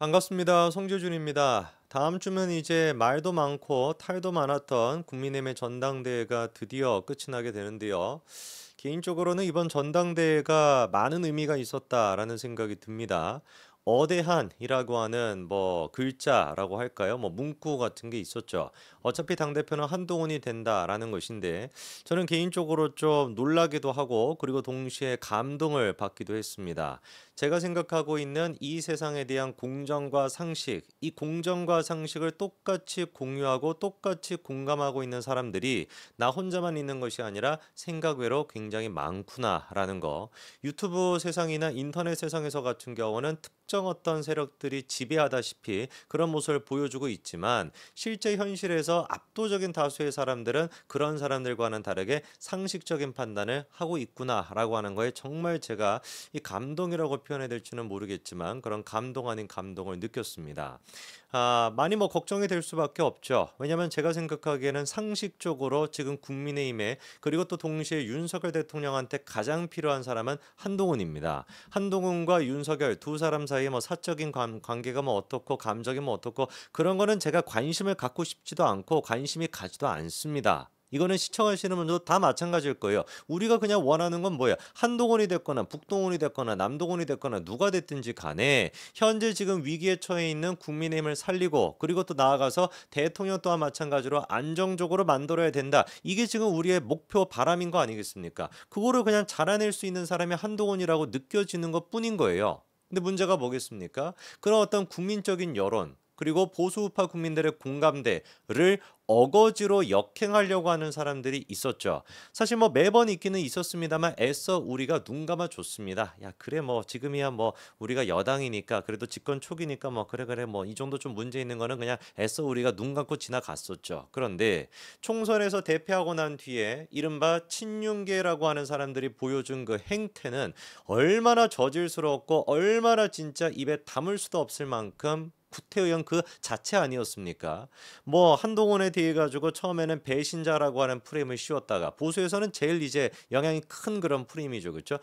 반갑습니다. 송재준입니다. 다음 주면 이제 말도 많고 탈도 많았던 국민의힘의 전당대회가 드디어 끝이 나게 되는데요. 개인적으로는 이번 전당대회가 많은 의미가 있었다라는 생각이 듭니다. 어대한이라고 하는 뭐 글자라고 할까요? 뭐 문구 같은 게 있었죠. 어차피 당대표는 한동훈이 된다라는 것인데 저는 개인적으로 좀 놀라기도 하고 그리고 동시에 감동을 받기도 했습니다. 제가 생각하고 있는 이 세상에 대한 공정과 상식, 이 공정과 상식을 똑같이 공유하고 똑같이 공감하고 있는 사람들이 나 혼자만 있는 것이 아니라 생각 외로 굉장히 많구나라는 거. 유튜브 세상이나 인터넷 세상에서 같은 경우는 특정 어떤 세력들이 지배하다시피 그런 모습을 보여주고 있지만 실제 현실에서 압도적인 다수의 사람들은 그런 사람들과는 다르게 상식적인 판단을 하고 있구나라고 하는 거에 정말 제가 이 감동이라고 표현해야 될지는 모르겠지만 그런 감동 아닌 감동을 느꼈습니다. 많이 뭐 걱정이 될 수밖에 없죠. 왜냐하면 제가 생각하기에는 상식적으로 지금 국민의힘에 그리고 또 동시에 윤석열 대통령한테 가장 필요한 사람은 한동훈입니다. 한동훈과 윤석열 두 사람 사이에 뭐 사적인 관계가 뭐 어떻고 감정이 뭐 어떻고 그런 거는 제가 관심을 갖고 싶지도 않고 관심이 가지도 않습니다. 이거는 시청하시는 분들도 다 마찬가지일 거예요. 우리가 그냥 원하는 건 뭐야? 한동훈이 됐거나 북동훈이 됐거나 남동훈이 됐거나 누가 됐든지 간에 현재 지금 위기에 처해 있는 국민의힘을 살리고 그리고 또 나아가서 대통령 또한 마찬가지로 안정적으로 만들어야 된다. 이게 지금 우리의 목표 바람인 거 아니겠습니까? 그거를 그냥 잘해낼 수 있는 사람이 한동훈이라고 느껴지는 것뿐인 거예요. 근데 문제가 뭐겠습니까? 그런 어떤 국민적인 여론 그리고 보수우파 국민들의 공감대를 어거지로 역행하려고 하는 사람들이 있었죠. 사실 뭐 매번 있기는 있었습니다만 애써 우리가 눈 감아 줬습니다. 야 그래 뭐 지금이야 뭐 우리가 여당이니까 그래도 집권 초기니까 뭐 그래 뭐 이 정도 좀 문제 있는 거는 그냥 애써 우리가 눈 감고 지나갔었죠. 그런데 총선에서 대패하고 난 뒤에 이른바 친윤계라고 하는 사람들이 보여준 그 행태는 얼마나 저질스러웠고 얼마나 진짜 입에 담을 수도 없을 만큼 구태의원 그 자체 아니었습니까? 뭐 한동훈에 대해 가지고 처음에는 배신자라고 하는 프레임을 씌웠다가 보수에서는 제일 이제 영향이 큰 그런 프레임이죠, 그렇죠?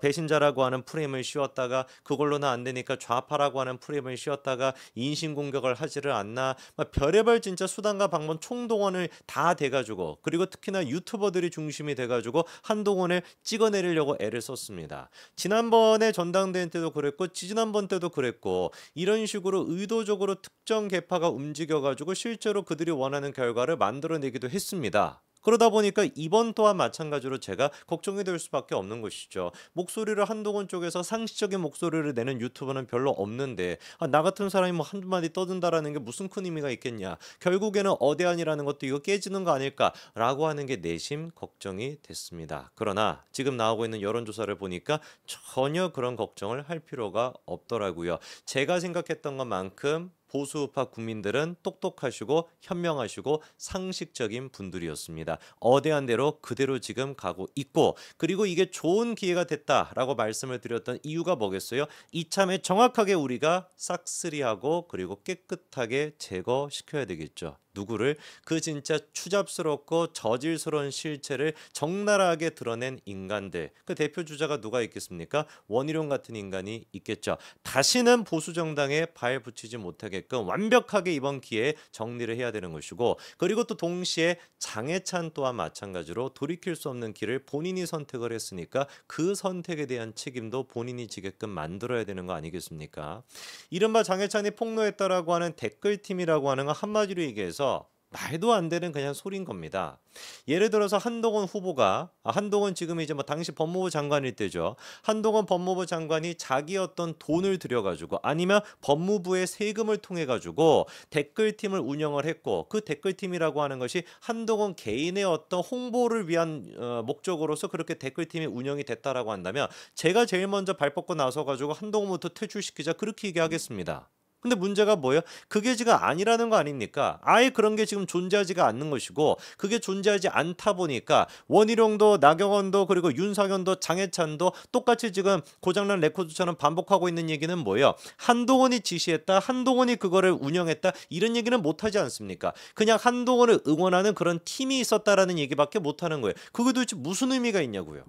배신자라고 하는 프레임을 씌웠다가 그걸로는 안 되니까 좌파라고 하는 프레임을 씌웠다가 인신 공격을 하지를 않나? 막 별의별 진짜 수단과 방법 총동원을 다 돼가지고 그리고 특히나 유튜버들이 중심이 돼가지고 한동훈을 찍어내리려고 애를 썼습니다. 지난번에 전당대회 때도 그랬고 지지난번 때도 그랬고 이런 식으로 의도적으로 특정 계파가 움직여가지고 실제로 그들이 원하는 결과를 만들어내기도 했습니다. 그러다 보니까 이번 또한 마찬가지로 제가 걱정이 될 수밖에 없는 것이죠. 목소리를 한동훈 쪽에서 상식적인 목소리를 내는 유튜버는 별로 없는데 나 같은 사람이 뭐 한두 마디 떠든다라는 게 무슨 큰 의미가 있겠냐. 결국에는 어대안이라는 것도 이거 깨지는 거 아닐까라고 하는 게 내심 걱정이 됐습니다. 그러나 지금 나오고 있는 여론조사를 보니까 전혀 그런 걱정을 할 필요가 없더라고요. 제가 생각했던 것만큼 보수우파 국민들은 똑똑하시고 현명하시고 상식적인 분들이었습니다. 어대한 대로 그대로 지금 가고 있고 그리고 이게 좋은 기회가 됐다라고 말씀을 드렸던 이유가 뭐겠어요? 이참에 정확하게 우리가 싹쓸이하고 그리고 깨끗하게 제거시켜야 되겠죠. 누구를 그 진짜 추잡스럽고 저질스러운 실체를 적나라하게 드러낸 인간들 그 대표 주자가 누가 있겠습니까? 원희룡 같은 인간이 있겠죠. 다시는 보수 정당에 발 붙이지 못하게끔 완벽하게 이번 기회에 정리를 해야 되는 것이고 그리고 또 동시에 장해찬 또한 마찬가지로 돌이킬 수 없는 길을 본인이 선택을 했으니까 그 선택에 대한 책임도 본인이 지게끔 만들어야 되는 거 아니겠습니까? 이른바 장해찬이 폭로했다라고 하는 댓글팀이라고 하는 건 한마디로 얘기해서 말도 안 되는 그냥 소린 겁니다. 예를 들어서 한동훈 후보가 한동훈 지금 이제 뭐 당시 법무부 장관일 때죠. 한동훈 법무부 장관이 자기 어떤 돈을 들여가지고 아니면 법무부의 세금을 통해 가지고 댓글팀을 운영을 했고 그 댓글팀이라고 하는 것이 한동훈 개인의 어떤 홍보를 위한 목적으로서 그렇게 댓글팀이 운영이 됐다라고 한다면 제가 제일 먼저 발 뻗고 나서 가지고 한동훈부터 퇴출시키자 그렇게 얘기하겠습니다. 근데 문제가 뭐예요? 그게 지금 아니라는 거 아닙니까? 아예 그런 게 지금 존재하지가 않는 것이고 그게 존재하지 않다 보니까 원희룡도 나경원도 그리고 윤석열도 장해찬도 똑같이 지금 고장난 레코드처럼 반복하고 있는 얘기는 뭐예요? 한동훈이 지시했다. 한동훈이 그거를 운영했다. 이런 얘기는 못하지 않습니까? 그냥 한동훈을 응원하는 그런 팀이 있었다라는 얘기밖에 못하는 거예요. 그게 도대체 무슨 의미가 있냐고요.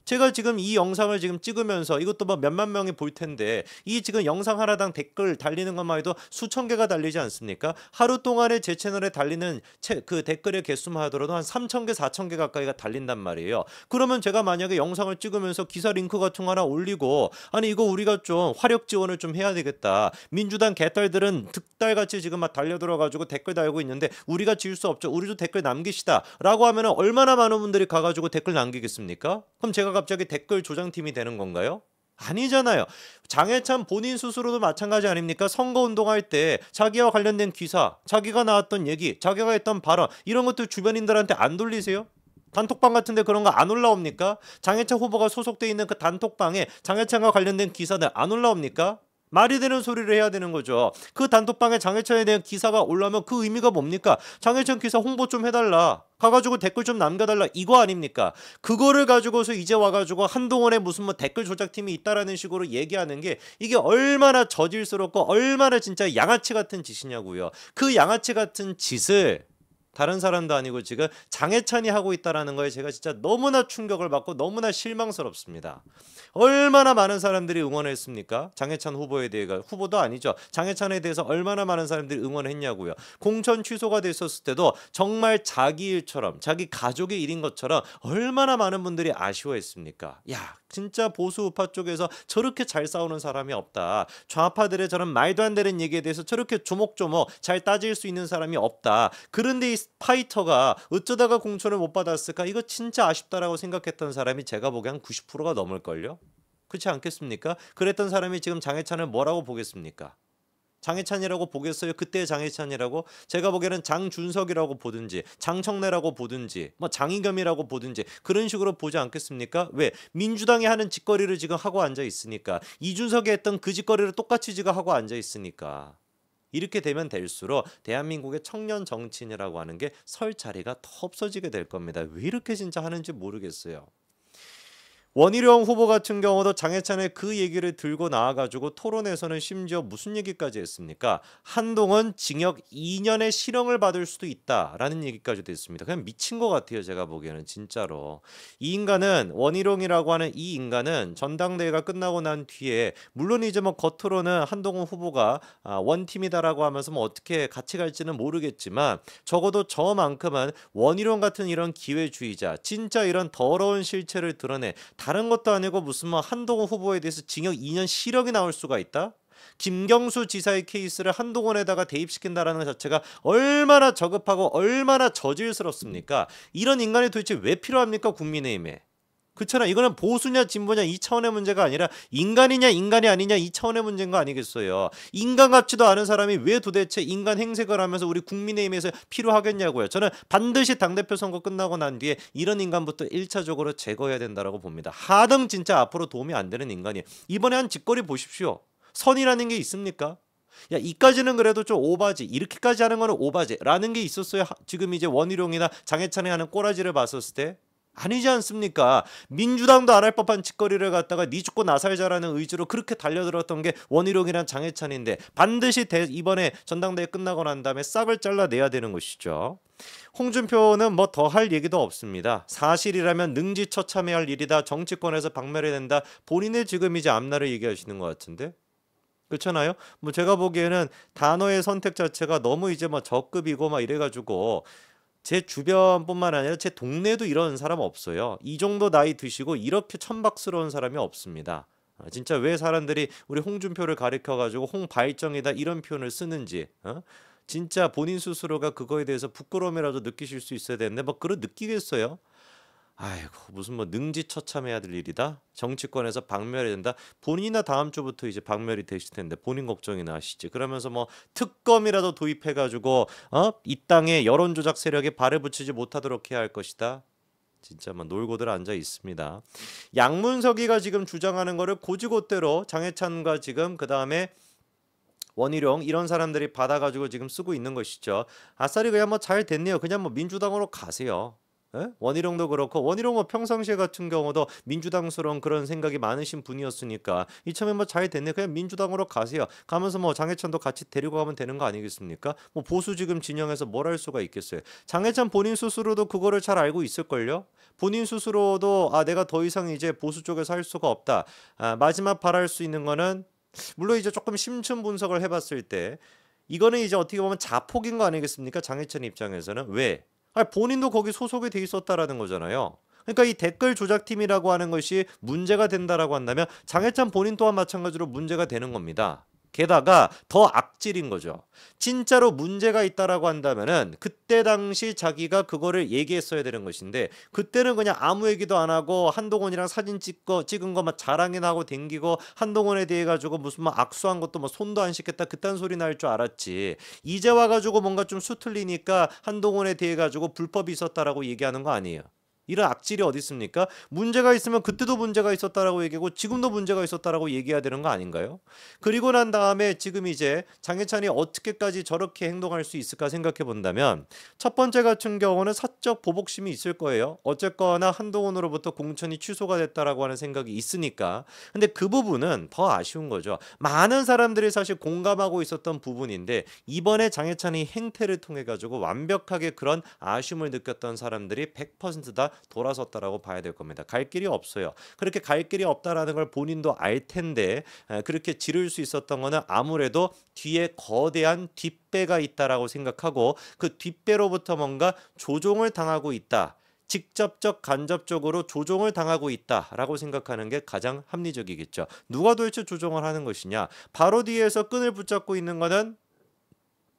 제가 지금 이 영상을 지금 찍으면서 이것도 뭐 몇만 명이 볼 텐데 이 지금 영상 하나당 댓글 달리는 것만 해도 수천 개가 달리지 않습니까? 하루 동안에 제 채널에 달리는 그 댓글의 개수만 하더라도 한 3천 개, 4천 개 가까이가 달린단 말이에요. 그러면 제가 만약에 영상을 찍으면서 기사 링크 같은 거 하나 올리고 아니 이거 우리가 좀 화력 지원을 좀 해야 되겠다. 민주당 개딸들은 득달같이 지금 막 달려들어가지고 댓글 달고 있는데 우리가 지을 수 없죠. 우리도 댓글 남기시다 라고 하면 얼마나 많은 분들이 가가지고 댓글 남기겠습니까? 그럼 제가 갑자기 댓글 조장팀이 되는 건가요? 아니잖아요. 장해찬 본인 스스로도 마찬가지 아닙니까? 선거운동할 때 자기와 관련된 기사, 자기가 나왔던 얘기, 자기가 했던 발언 이런 것들 주변인들한테 안 돌리세요? 단톡방 같은데 그런 거 안 올라옵니까? 장해찬 후보가 소속돼 있는 그 단톡방에 장해찬과 관련된 기사들 안 올라옵니까? 말이 되는 소리를 해야 되는 거죠. 그 단톡방에 장해찬에 대한 기사가 올라오면 그 의미가 뭡니까? 장해찬 기사 홍보 좀 해달라. 가가지고 댓글 좀 남겨달라. 이거 아닙니까? 그거를 가지고서 이제 와가지고 한동훈의 무슨 뭐 댓글 조작팀이 있다라는 식으로 얘기하는 게 이게 얼마나 저질스럽고 얼마나 진짜 양아치 같은 짓이냐고요. 그 양아치 같은 짓을 다른 사람도 아니고 지금 장해찬이 하고 있다라는 거에 제가 진짜 너무나 충격을 받고 너무나 실망스럽습니다. 얼마나 많은 사람들이 응원했습니까? 장해찬 후보에 대해 후보도 아니죠. 장해찬에 대해서 얼마나 많은 사람들이 응원했냐고요. 공천 취소가 됐었을 때도 정말 자기 일처럼 자기 가족의 일인 것처럼 얼마나 많은 분들이 아쉬워했습니까? 야 진짜 보수 우파 쪽에서 저렇게 잘 싸우는 사람이 없다. 좌파들의 저런 말도 안 되는 얘기에 대해서 저렇게 조목조목 잘 따질 수 있는 사람이 없다. 그런데 이 파이터가 어쩌다가 공천을 못 받았을까? 이거 진짜 아쉽다라고 생각했던 사람이 제가 보기엔 90%가 넘을걸요? 그렇지 않겠습니까? 그랬던 사람이 지금 장해찬을 뭐라고 보겠습니까? 장해찬이라고 보겠어요? 그때의 장해찬이라고? 제가 보기에는 장준석이라고 보든지 장청래라고 보든지 뭐 장이겸이라고 보든지 그런 식으로 보지 않겠습니까? 왜? 민주당이 하는 짓거리를 지금 하고 앉아 있으니까. 이준석이 했던 그 짓거리를 똑같이 지금 하고 앉아 있으니까. 이렇게 되면 될수록 대한민국의 청년 정치인이라고 하는 게 설 자리가 더 없어지게 될 겁니다. 왜 이렇게 진짜 하는지 모르겠어요. 원희룡 후보 같은 경우도 장해찬의 그 얘기를 들고 나와가지고 토론에서는 심지어 무슨 얘기까지 했습니까? 한동훈 징역 2년의 실형을 받을 수도 있다라는 얘기까지도 했습니다. 그냥 미친 것 같아요. 제가 보기에는 진짜로. 이 인간은 원희룡이라고 하는 이 인간은 전당대회가 끝나고 난 뒤에 물론 이제 뭐 겉으로는 한동훈 후보가 원팀이다라고 하면서 뭐 어떻게 같이 갈지는 모르겠지만 적어도 저만큼은 원희룡 같은 이런 기회주의자 진짜 이런 더러운 실체를 드러내 다른 것도 아니고 무슨 뭐 한동훈 후보에 대해서 징역 2년 실형이 나올 수가 있다? 김경수 지사의 케이스를 한동훈에다가 대입시킨다라는 것 자체가 얼마나 저급하고 얼마나 저질스럽습니까? 이런 인간이 도대체 왜 필요합니까? 국민의힘에. 그렇잖아. 이거는 보수냐 진보냐 이 차원의 문제가 아니라 인간이냐 인간이 아니냐 이 차원의 문제인 거 아니겠어요. 인간 같지도 않은 사람이 왜 도대체 인간 행색을 하면서 우리 국민의힘에서 필요하겠냐고요. 저는 반드시 당대표 선거 끝나고 난 뒤에 이런 인간부터 1차적으로 제거해야 된다고 봅니다. 하등 진짜 앞으로 도움이 안 되는 인간이. 이번에 한 짓거리 보십시오. 선이라는 게 있습니까? 야 이까지는 그래도 좀 오바지 이렇게까지 하는 거는 오바지라는 게 있었어요. 지금 이제 원희룡이나 장해찬이 하는 꼬라지를 봤었을 때 아니지 않습니까? 민주당도 안 할 법한 짓거리를 갖다가 니 죽고 나 살자라는 의지로 그렇게 달려들었던 게 원희룡이랑 장해찬인데 반드시 이번에 전당대회 끝나고 난 다음에 싹을 잘라내야 되는 것이죠. 홍준표는 뭐 더 할 얘기도 없습니다. 사실이라면 능지처참해야 할 일이다. 정치권에서 박멸해야 된다. 본인의 지금 이제 앞날을 얘기하시는 것 같은데 그렇잖아요. 뭐 제가 보기에는 단어의 선택 자체가 너무 이제 뭐 저급이고 막 이래가지고 제 주변뿐만 아니라 제 동네도 이런 사람 없어요. 이 정도 나이 드시고 이렇게 천박스러운 사람이 없습니다. 진짜 왜 사람들이 우리 홍준표를 가리켜가지고 홍발정이다 이런 표현을 쓰는지 진짜 본인 스스로가 그거에 대해서 부끄러움이라도 느끼실 수 있어야 되는데 뭐 그걸 느끼겠어요? 아이고 무슨 뭐 능지처참해야 될 일이다. 정치권에서 박멸해야 된다. 본인이나 다음 주부터 이제 박멸이 되실 텐데 본인 걱정이나 하시지. 그러면서 뭐 특검이라도 도입해가지고 이 땅에 여론조작 세력에 발을 붙이지 못하도록 해야 할 것이다. 진짜 막 놀고들 앉아 있습니다. 양문석이가 지금 주장하는 거를 고지고대로 장해찬과 지금 그 다음에 원희룡 이런 사람들이 받아가지고 지금 쓰고 있는 것이죠. 아싸리 그냥 뭐 잘 됐네요. 그냥 뭐 민주당으로 가세요. 예? 원희룡도 그렇고 원희룡 뭐 평상시에 같은 경우도 민주당스러운 그런 생각이 많으신 분이었으니까 이참에 뭐 잘 됐네 그냥 민주당으로 가세요. 가면서 뭐 장해찬도 같이 데리고 가면 되는 거 아니겠습니까? 뭐 보수 지금 진영에서 뭘 할 수가 있겠어요. 장해찬 본인 스스로도 그거를 잘 알고 있을걸요. 본인 스스로도 아 내가 더 이상 이제 보수 쪽에서 할 수가 없다. 아, 마지막 바랄 수 있는 거는 물론 이제 조금 심층 분석을 해봤을 때 이거는 이제 어떻게 보면 자폭인 거 아니겠습니까? 장해찬 입장에서는 왜? 아, 본인도 거기 소속이 돼 있었다라는 거잖아요. 그러니까 이 댓글 조작팀이라고 하는 것이 문제가 된다라고 한다면 장해찬 본인 또한 마찬가지로 문제가 되는 겁니다. 게다가 더 악질인 거죠. 진짜로 문제가 있다라고 한다면은 그때 당시 자기가 그거를 얘기했어야 되는 것인데 그때는 그냥 아무 얘기도 안 하고 한동훈이랑 사진 찍은 거 막 자랑이나 하고 댕기고 한동훈에 대해 가지고 무슨 막 악수한 것도 뭐 손도 안 씻겠다 그딴 소리 날 줄 알았지. 이제 와가지고 뭔가 좀 수틀리니까 한동훈에 대해 가지고 불법이 있었다라고 얘기하는 거 아니에요. 이런 악질이 어디 있습니까? 문제가 있으면 그때도 문제가 있었다라고 얘기하고 지금도 문제가 있었다라고 얘기해야 되는 거 아닌가요? 그리고 난 다음에 지금 이제 장해찬이 어떻게까지 저렇게 행동할 수 있을까 생각해 본다면 첫 번째 같은 경우는 사적 보복심이 있을 거예요. 어쨌거나 한동훈으로부터 공천이 취소가 됐다라고 하는 생각이 있으니까. 근데 그 부분은 더 아쉬운 거죠. 많은 사람들이 사실 공감하고 있었던 부분인데 이번에 장해찬이 행태를 통해 가지고 완벽하게 그런 아쉬움을 느꼈던 사람들이 100%다 돌아섰다라고 봐야 될 겁니다. 갈 길이 없어요. 그렇게 갈 길이 없다라는 걸 본인도 알 텐데 그렇게 지를 수 있었던 거는 아무래도 뒤에 거대한 뒷배가 있다라고 생각하고 그 뒷배로부터 뭔가 조종을 당하고 있다. 직접적 간접적으로 조종을 당하고 있다라고 생각하는 게 가장 합리적이겠죠. 누가 도대체 조종을 하는 것이냐? 바로 뒤에서 끈을 붙잡고 있는 거는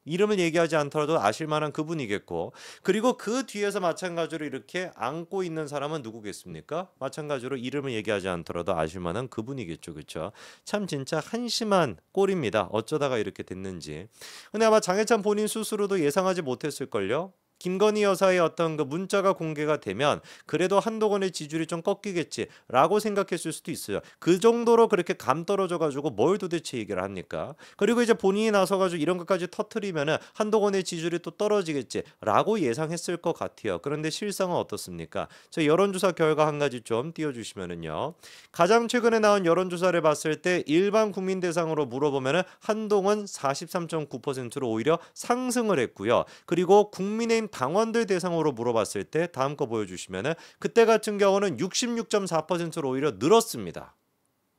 이름을 얘기하지 않더라도 아실 만한 그분이겠고 그리고 그 뒤에서 마찬가지로 이렇게 안고 있는 사람은 누구겠습니까? 마찬가지로 이름을 얘기하지 않더라도 아실 만한 그분이겠죠. 그렇죠? 참 진짜 한심한 꼴입니다. 어쩌다가 이렇게 됐는지. 근데 아마 장해찬 본인 스스로도 예상하지 못했을걸요. 김건희 여사의 어떤 그 문자가 공개가 되면 그래도 한동훈의 지지율이 좀 꺾이겠지라고 생각했을 수도 있어요. 그 정도로 그렇게 감 떨어져 가지고 뭘 도대체 얘기를 합니까? 그리고 이제 본인이 나서 가지고 이런 것까지 터트리면은 한동훈의 지지율이 또 떨어지겠지라고 예상했을 것 같아요. 그런데 실상은 어떻습니까? 저 여론조사 결과 한 가지 좀 띄워주시면은요. 가장 최근에 나온 여론조사를 봤을 때 일반 국민 대상으로 물어보면은 한동훈 43.9%로 오히려 상승을 했고요. 그리고 국민의힘 당원들 대상으로 물어봤을 때 다음 거 보여주시면은 그때 같은 경우는 66.4%로 오히려 늘었습니다.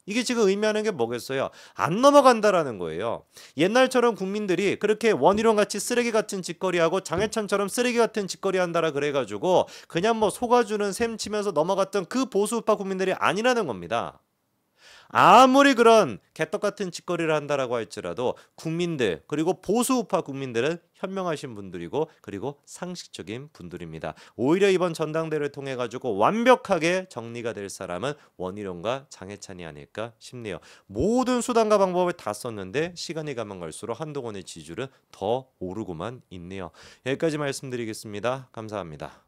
이게 지금 의미하는 게 뭐겠어요? 안 넘어간다라는 거예요. 옛날처럼 국민들이 그렇게 원희룡 같이 쓰레기 같은 짓거리하고 장해찬처럼 쓰레기 같은 짓거리 한다라 그래가지고 그냥 뭐 속아주는 셈 치면서 넘어갔던 그 보수우파 국민들이 아니라는 겁니다. 아무리 그런 개떡 같은 짓거리를 한다라고 할지라도 국민들 그리고 보수우파 국민들은 현명하신 분들이고 그리고 상식적인 분들입니다. 오히려 이번 전당대회를 통해 가지고 완벽하게 정리가 될 사람은 원희룡과 장해찬이 아닐까 싶네요. 모든 수단과 방법을 다 썼는데 시간이 가면 갈수록 한동훈의 지지율은 더 오르고만 있네요. 여기까지 말씀드리겠습니다. 감사합니다.